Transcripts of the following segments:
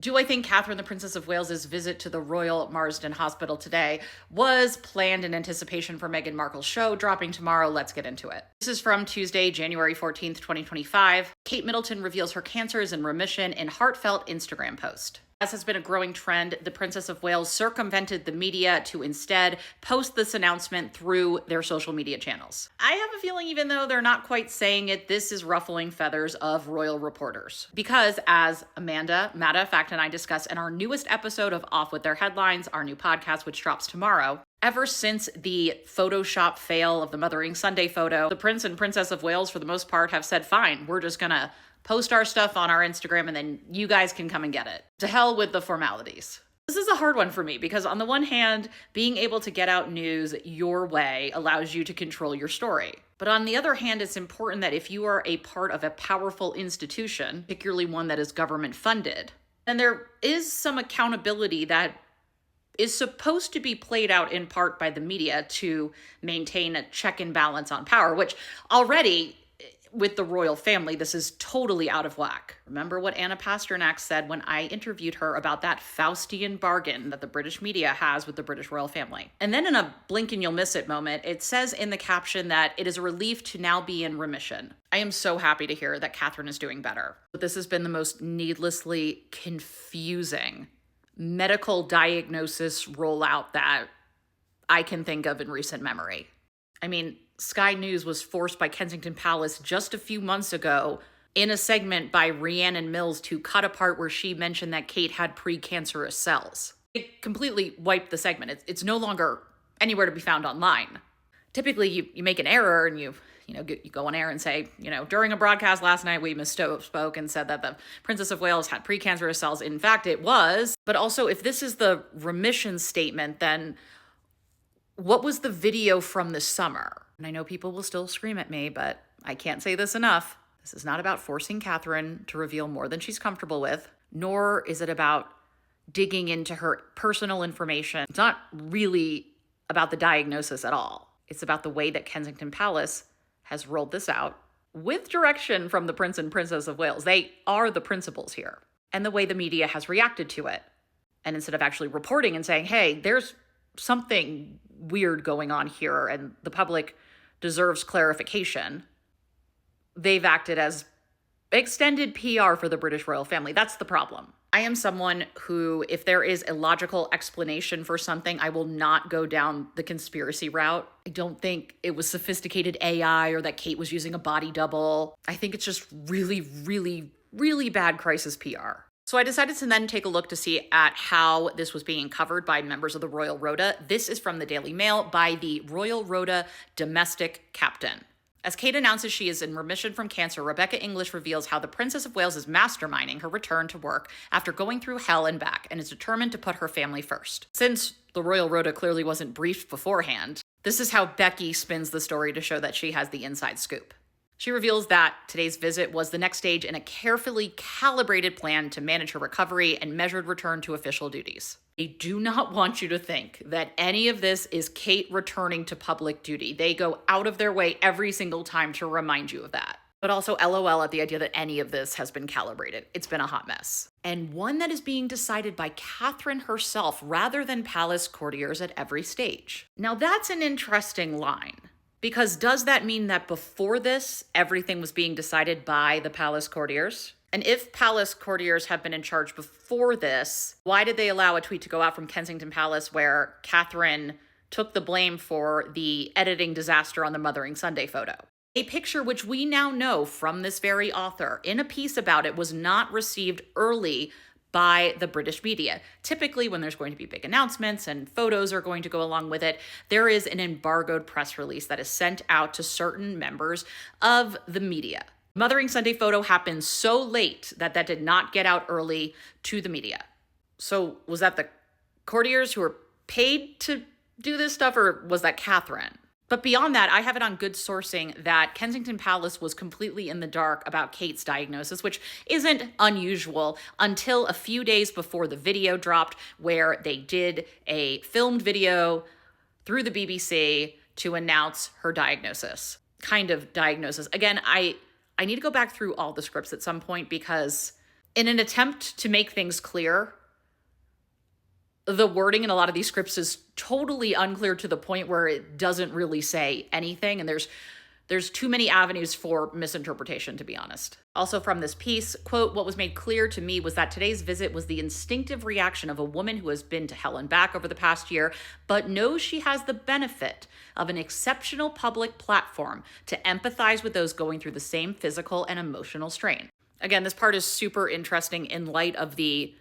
Do I think Catherine, the Princess of Wales's visit to the Royal Marsden Hospital today was planned in anticipation for Meghan Markle's show dropping tomorrow? Let's get into it. This is from Tuesday, January 14th, 2025. Kate Middleton reveals her cancer is in remission in heartfelt Instagram post. As has been a growing trend, the Princess of Wales circumvented the media to instead post this announcement through their social media channels. I have a feeling, even though they're not quite saying it, this is ruffling feathers of royal reporters. Because as Amanda, Matter of Fact, and I discuss in our newest episode of Off With Their Headlines, our new podcast, which drops tomorrow, ever since the Photoshop fail of the Mothering Sunday photo, the Prince and Princess of Wales, for the most part, have said, fine, we're just gonna post our stuff on our Instagram and then you guys can come and get it. To hell with the formalities. This is a hard one for me because on the one hand, being able to get out news your way allows you to control your story. But on the other hand, it's important that if you are a part of a powerful institution, particularly one that is government funded, then there is some accountability that is supposed to be played out in part by the media to maintain a check and balance on power, which already with the royal family, this is totally out of whack. Remember what Anna Pasternak said when I interviewed her about that Faustian bargain that the British media has with the British royal family. And then in a blink and you'll miss it moment, it says in the caption that it is a relief to now be in remission. I am so happy to hear that Catherine is doing better. But this has been the most needlessly confusing medical diagnosis rollout that I can think of in recent memory. I mean, Sky News was forced by Kensington Palace just a few months ago in a segment by Rhiannon Mills to cut a part where she mentioned that Kate had precancerous cells. It completely wiped the segment. It's no longer anywhere to be found online. Typically, you make an error and you go on air and say, during a broadcast last night, we misspoke and said that the Princess of Wales had precancerous cells. In fact, it was. But also, if this is the remission statement, then what was the video from this summer? And I know people will still scream at me, but I can't say this enough. This is not about forcing Catherine to reveal more than she's comfortable with, nor is it about digging into her personal information. It's not really about the diagnosis at all. It's about the way that Kensington Palace has rolled this out with direction from the Prince and Princess of Wales. They are the principals here. And the way the media has reacted to it. And instead of actually reporting and saying, hey, there's something weird going on here and the public deserves clarification, they've acted as extended PR for the British royal family. That's the problem. I am someone who, if there is a logical explanation for something, I will not go down the conspiracy route. I don't think it was sophisticated AI or that Kate was using a body double. I think it's just really, really, really bad crisis PR. So I decided to then take a look to see at how this was being covered by members of the Royal Rota. This is from the Daily Mail by the Royal Rota domestic captain. As Kate announces she is in remission from cancer, Rebecca English reveals how the Princess of Wales is masterminding her return to work after going through hell and back and is determined to put her family first. Since the Royal Rota clearly wasn't briefed beforehand, this is how Becky spins the story to show that she has the inside scoop. She reveals that today's visit was the next stage in a carefully calibrated plan to manage her recovery and measured return to official duties. They do not want you to think that any of this is Kate returning to public duty. They go out of their way every single time to remind you of that. But also LOL at the idea that any of this has been calibrated. It's been a hot mess. And one that is being decided by Catherine herself rather than palace courtiers at every stage. Now that's an interesting line. Because does that mean that before this, everything was being decided by the palace courtiers? And if palace courtiers have been in charge before this, why did they allow a tweet to go out from Kensington Palace where Catherine took the blame for the editing disaster on the Mothering Sunday photo? A picture which we now know from this very author in a piece about it was not received early by the British media. Typically, when there's going to be big announcements and photos are going to go along with it, there is an embargoed press release that is sent out to certain members of the media. Mothering Sunday photo happened so late that did not get out early to the media. So was that the courtiers who were paid to do this stuff, or was that Catherine? But beyond that, I have it on good sourcing that Kensington Palace was completely in the dark about Kate's diagnosis, which isn't unusual until a few days before the video dropped, where they did a filmed video through the BBC to announce her diagnosis. Kind of diagnosis. Again, I need to go back through all the scripts at some point because In an attempt to make things clear, the wording in a lot of these scripts is totally unclear to the point where it doesn't really say anything. And there's too many avenues for misinterpretation, to be honest. Also from this piece, quote, "What was made clear to me was that today's visit was the instinctive reaction of a woman who has been to hell and back over the past year, but knows she has the benefit of an exceptional public platform to empathize with those going through the same physical and emotional strain." Again, this part is super interesting in light of the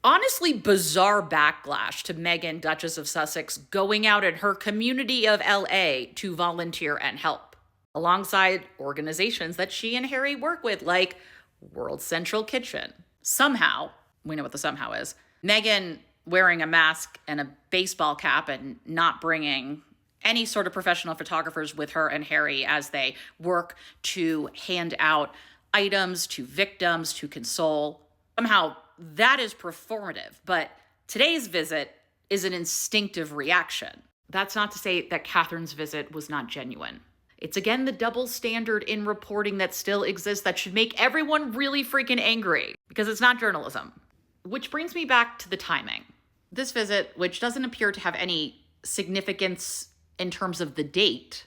honestly bizarre backlash to Meghan, Duchess of Sussex, going out in her community of LA to volunteer and help, alongside organizations that she and Harry work with, like World Central Kitchen. Somehow, we know what the somehow is, Meghan wearing a mask and a baseball cap and not bringing any sort of professional photographers with her and Harry as they work to hand out items to victims to console. Somehow, that is performative, but today's visit is an instinctive reaction. That's not to say that Catherine's visit was not genuine. It's again the double standard in reporting that still exists that should make everyone really freaking angry, because it's not journalism. Which brings me back to the timing. This visit, which doesn't appear to have any significance in terms of the date,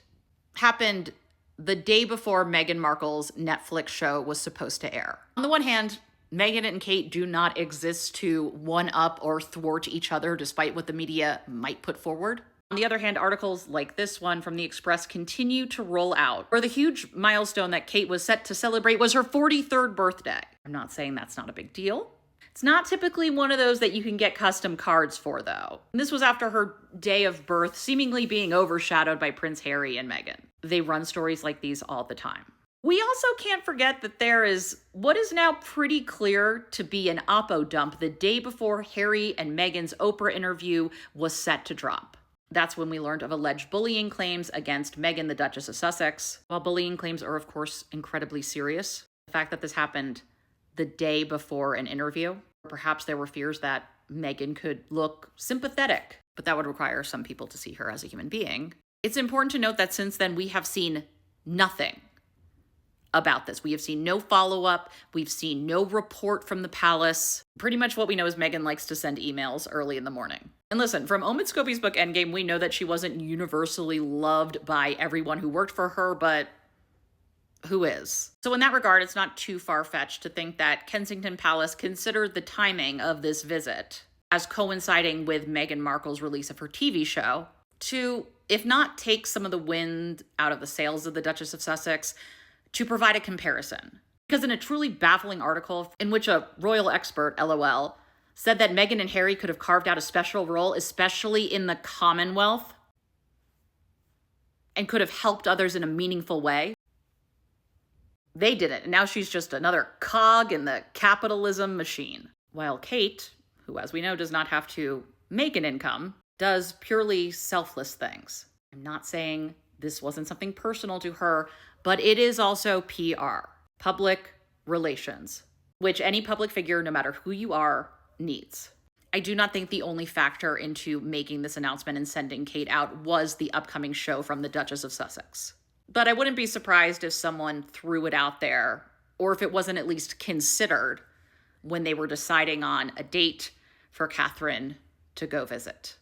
happened the day before Meghan Markle's Netflix show was supposed to air. On the one hand, Meghan and Kate do not exist to one-up or thwart each other, despite what the media might put forward. On the other hand, articles like this one from The Express continue to roll out, where the huge milestone that Kate was set to celebrate was her 43rd birthday. I'm not saying that's not a big deal. It's not typically one of those that you can get custom cards for, though. And this was after her day of birth seemingly being overshadowed by Prince Harry and Meghan. They run stories like these all the time. We also can't forget that there is what is now pretty clear to be an oppo dump the day before Harry and Meghan's Oprah interview was set to drop. That's when we learned of alleged bullying claims against Meghan, the Duchess of Sussex. While bullying claims are, of course, incredibly serious, the fact that this happened the day before an interview, perhaps there were fears that Meghan could look sympathetic, but that would require some people to see her as a human being. It's important to note that since then we have seen nothing about this. We have seen no follow-up. We've seen no report from the palace. Pretty much what we know is Meghan likes to send emails early in the morning. And listen, from Omid Scobie's book Endgame, we know that she wasn't universally loved by everyone who worked for her, but who is? So in that regard, it's not too far-fetched to think that Kensington Palace considered the timing of this visit as coinciding with Meghan Markle's release of her TV show to, if not take some of the wind out of the sails of the Duchess of Sussex, to provide a comparison. Because in a truly baffling article in which a royal expert, LOL, said that Meghan and Harry could have carved out a special role, especially in the Commonwealth, and could have helped others in a meaningful way, they didn't. And now she's just another cog in the capitalism machine. While Kate, who as we know does not have to make an income, does purely selfless things. I'm not saying this wasn't something personal to her, but it is also PR, public relations, which any public figure, no matter who you are, needs. I do not think the only factor into making this announcement and sending Kate out was the upcoming show from the Duchess of Sussex. But I wouldn't be surprised if someone threw it out there, or if it wasn't at least considered when they were deciding on a date for Catherine to go visit.